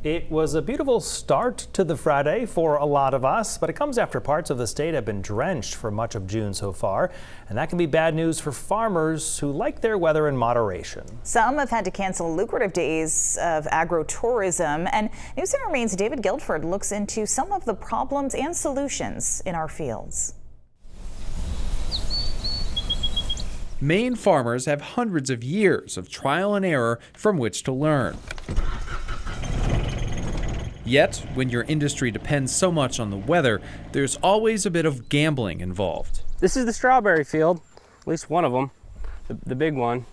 It was a beautiful start to the Friday for a lot of us, but it comes after parts of the state have been drenched for much of June so far. And that can be bad news for farmers who like their weather in moderation. Some have had to cancel lucrative days of agro-tourism. And News Center Maine's David Guilford looks into some of the problems and solutions in our fields. Maine farmers have hundreds of years of trial and error from which to learn. Yet, when your industry depends so much on the weather, there's always a bit of gambling involved. This is the strawberry field, at least one of them, the big one.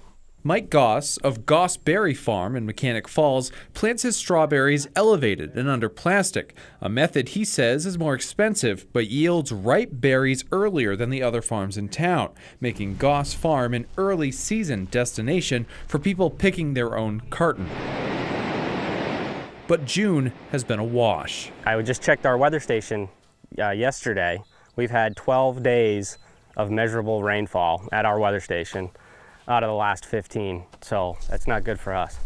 Mike Goss of Goss Berry Farm in Mechanic Falls plants his strawberries elevated and under plastic, a method he says is more expensive but yields ripe berries earlier than the other farms in town, making Goss Farm an early season destination for people picking their own carton. But June has been a wash. I just checked our weather station yesterday. We've had 12 days of measurable rainfall at our weather station out of the last 15, so that's not good for us.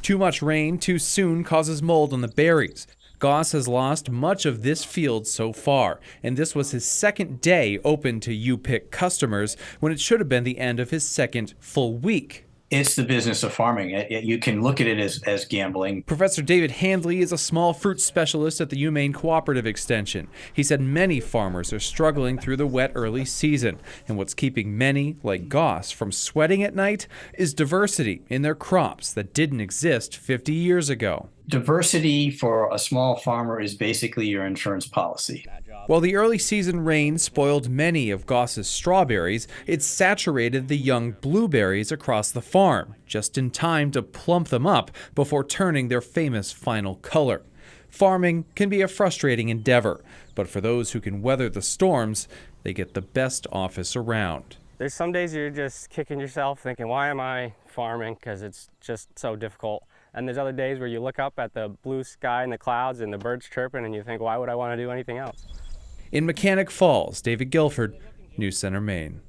Too much rain too soon causes mold on the berries. Goss has lost much of this field so far, and this was his second day open to U-Pick customers when it should have been the end of his second full week. It's the business of farming. You can look at it as gambling. Professor David Handley is a small fruit specialist at the UMaine Cooperative Extension. He said many farmers are struggling through the wet early season, and what's keeping many, like Goss, from sweating at night is diversity in their crops that didn't exist 50 years ago. Diversity for a small farmer is basically your insurance policy. While the early season rain spoiled many of Goss's strawberries, it saturated the young blueberries across the farm, just in time to plump them up before turning their famous final color. Farming can be a frustrating endeavor, but for those who can weather the storms, they get the best office around. There's some days you're just kicking yourself thinking, why am I farming? Because it's just so difficult. And there's other days where you look up at the blue sky and the clouds and the birds chirping and you think, why would I want to do anything else? In Mechanic Falls, David Guilford, News Center, Maine.